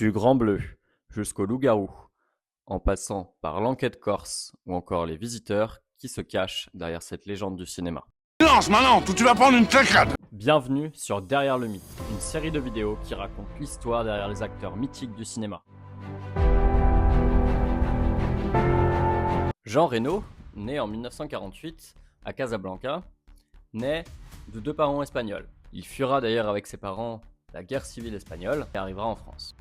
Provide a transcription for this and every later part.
Du Grand Bleu jusqu'au Loup-garou, en passant par l'Enquête corse ou encore les Visiteurs qui se cachent derrière cette légende du cinéma. Silence maintenant, ou tu vas prendre une claquade. Bienvenue sur Derrière le mythe, une série de vidéos qui raconte l'histoire derrière les acteurs mythiques du cinéma. Jean Reno, né en 1948 à Casablanca, naît de deux parents espagnols. Il fuira d'ailleurs avec ses parents la guerre civile espagnole et arrivera en France.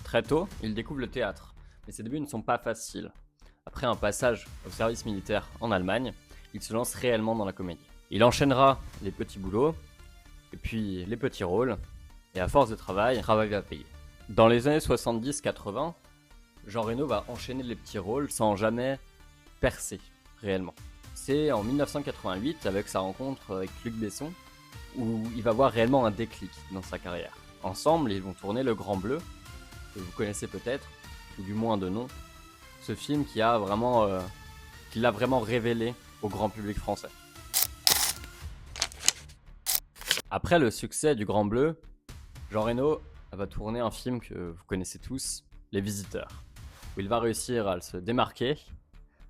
Très tôt, il découvre le théâtre, mais ses débuts ne sont pas faciles. Après un passage au service militaire en Allemagne, il se lance réellement dans la comédie. Il enchaînera les petits boulots, et puis les petits rôles, et à force de travail, travail va payer. Dans les années 70-80, Jean Reno va enchaîner les petits rôles sans jamais percer réellement. C'est en 1988, avec sa rencontre avec Luc Besson, où il va voir réellement un déclic dans sa carrière. Ensemble, ils vont tourner Le Grand Bleu, que vous connaissez peut-être, ou du moins de nom, ce film qui l'a vraiment révélé au grand public français. Après le succès du Grand Bleu, Jean Reno va tourner un film que vous connaissez tous, Les Visiteurs, où il va réussir à se démarquer,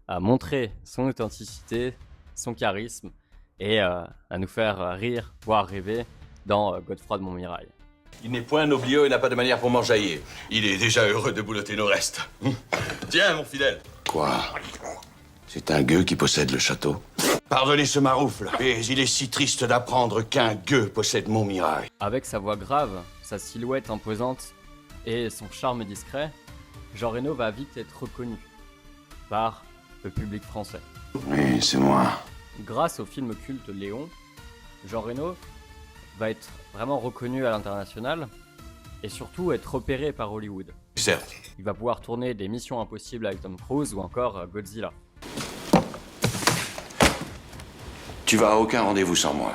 à montrer son authenticité, son charisme, et à nous faire rire, voire rêver dans Godefroy de Montmirail. Il n'est point noblieux et n'a pas de manière pour m'enjailler. Il est déjà heureux de boulotter nos restes. Tiens, mon fidèle. Quoi? C'est un gueux qui possède le château? Pardonnez ce maroufle, mais il est si triste d'apprendre qu'un gueux possède Montmirail. Avec sa voix grave, sa silhouette imposante et son charme discret, Jean Reno va vite être reconnu par le public français. Oui, c'est moi. Grâce au film culte Léon, Jean Reno va être vraiment reconnu à l'international et surtout être repéré par Hollywood. Certes. Il va pouvoir tourner des Missions Impossibles avec Tom Cruise ou encore Godzilla. Tu vas à aucun rendez-vous sans moi.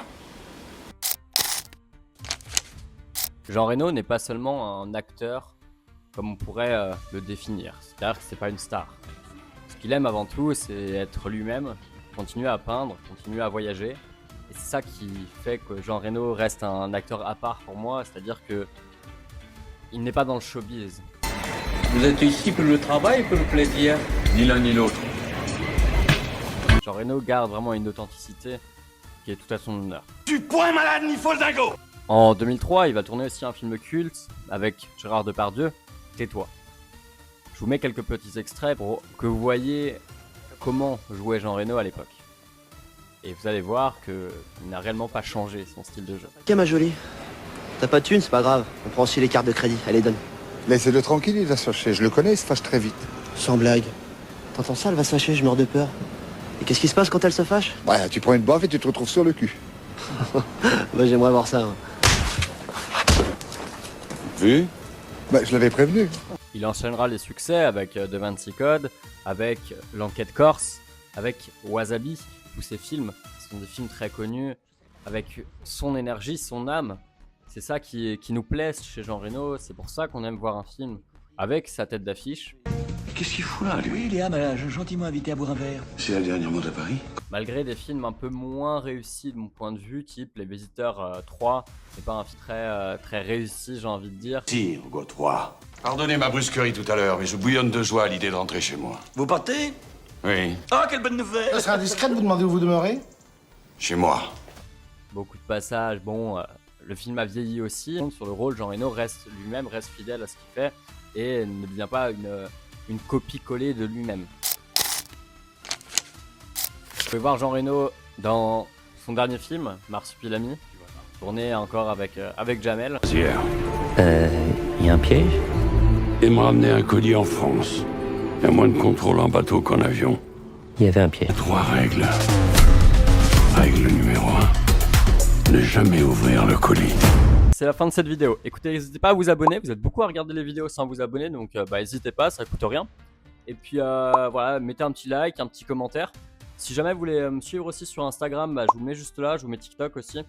Jean Reno n'est pas seulement un acteur comme on pourrait le définir, c'est-à-dire que c'est pas une star. Ce qu'il aime avant tout, c'est être lui-même, continuer à peindre, continuer à voyager. Et c'est ça qui fait que Jean Reno reste un acteur à part pour moi, c'est-à-dire que il n'est pas dans le showbiz. Vous êtes ici pour le travail ou pour le plaisir? Ni l'un ni l'autre. Jean Reno garde vraiment une authenticité qui est tout à son honneur. Tu point malade ni faux dingo. En 2003, il va tourner aussi un film culte avec Gérard Depardieu, Tais-toi. Je vous mets quelques petits extraits pour que vous voyez comment jouait Jean Reno à l'époque. Et vous allez voir qu'il n'a réellement pas changé son style de jeu. Ok ma jolie, t'as pas de thune, c'est pas grave, on prend aussi les cartes de crédit, allez donne. Laissez-le tranquille, il va se fâcher. Je le connais, il se fâche très vite. Sans blague. T'entends ça, elle va se fâcher, je meurs de peur. Et qu'est-ce qui se passe quand elle se fâche? Ouais, tu prends une baffe et tu te retrouves sur le cul. Bah j'aimerais voir ça. Hein. Vu? Bah, je l'avais prévenu. Il enchaînera les succès avec Da Vinci Code, avec L'Enquête corse, avec Wasabi. Tous ces films sont des films très connus, avec son énergie, son âme. C'est ça qui nous plaît chez Jean Reno, c'est pour ça qu'on aime voir un film avec sa tête d'affiche. Qu'est-ce qu'il fout là, lui? Oui, Léa m'a gentiment invité à boire un verre. C'est la dernière mode à Paris? Malgré des films un peu moins réussis de mon point de vue, type Les Visiteurs 3, c'est pas un film très réussi, j'ai envie de dire. Sire, Godefroy. Pardonnez ma brusquerie tout à l'heure, mais je bouillonne de joie à l'idée de rentrer chez moi. Vous partez? Oui, Oh, quelle bonne nouvelle! Ça serait indiscret de vous demander où vous demeurez? chez moi. Beaucoup de passages, le film a vieilli aussi. Sur le rôle, Jean Reno reste lui-même, reste fidèle à ce qu'il fait et ne devient pas une copie collée de lui-même. Vous pouvez voir Jean Reno dans son dernier film, Marsupilami, tourné encore avec Jamel. Hier, Y a un piège? Et me ramener un colis en France. Il y a moins de contrôle en bateau qu'en avion. Il y avait un piège. 3 règles. Règle numéro 1. Ne jamais ouvrir le colis. C'est la fin de cette vidéo. Écoutez, n'hésitez pas à vous abonner. Vous êtes beaucoup à regarder les vidéos sans vous abonner, donc n'hésitez pas, ça coûte rien. Et puis voilà, mettez un petit like, un petit commentaire. Si jamais vous voulez me suivre aussi sur Instagram, je vous mets juste là, je vous mets TikTok aussi.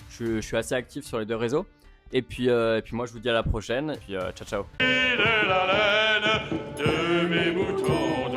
Je suis assez actif sur les deux réseaux. Et puis moi je vous dis à la prochaine. Et puis ciao ciao. De la laine de mes moutons.